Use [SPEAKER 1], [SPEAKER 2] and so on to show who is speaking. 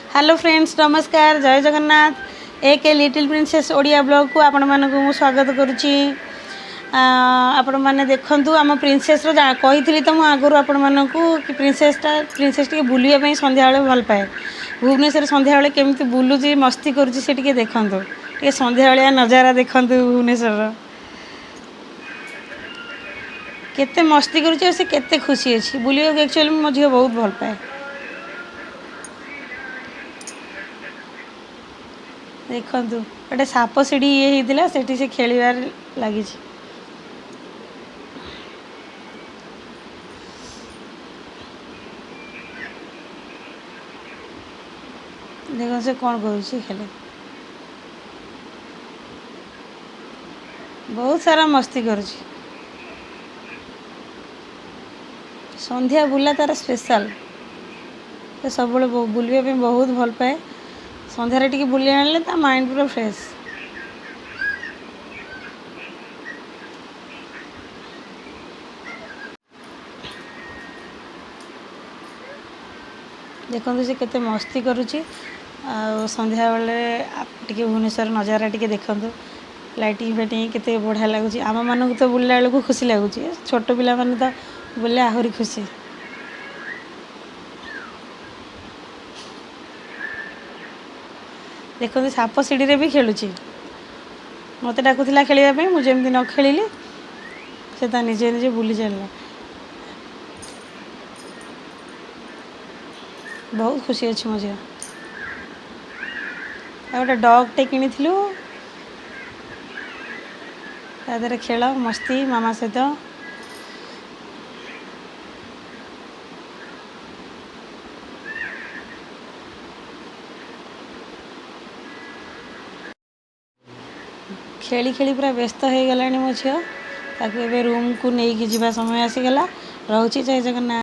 [SPEAKER 1] Hello friends, नमस्कार, जय जगन्नाथ। एक लिटिल प्रिंसेस ओडिया ब्लॉग को आपण मानक स्वागत करुच्ची। आपण मैंने देखु आम प्रिंसेस कही तो मुझे आगुरी आपण मानक कि प्रिंसेस टी बुलाई सन्ध्या बेले भल पाए। भुवनेश्वर सन्ध्या बेले केमी बुलूची मस्ती करुच्ची से देखु टे सन्ध्या बेलिया नजारा देखु भुवनेश्वर केते मस्ती करुच्ची से केते खुशी अच्छी बुलिया एक्चुअली मो झील बहुत भल पाए। देखु गोटे साप सीढ़ी ये होता से खेलार लगी। देख से कौन करुच्ची खेले बहुत सारा मस्ती करुच्ची। संध्या बुला तार स्पेशल सब बुलवाई बहुत भल पाए। संध्यारे टिके बुले आने ता माइंड पूरा फ्रेश। देखो से केते मस्ती करुच्ची। संध्या बेले टिके भुवनेश्वर नजारा टिके देखु लाइटिंग फाइटिंग केते बढ़िया लगुच। आम मानक तो बुलला बेलू खुशी लगुच, छोट पिला माने तो बुले आहरी खुशी। देखो साप सीढ़ी रे भी खेलुची। मत डाकुला खेलवाई मुझे न खेलिली से निजे निजे बुली चलला। बहुत खुशी अच्छी मो झील। गोटे डग टे कि खेल मस्ती मामा सहित। खेली खेली पूरा व्यस्त हो गला मो झील। ताकि रूम को लेकिन जावा समय आसीगला। रोची जय जगन्नाथ।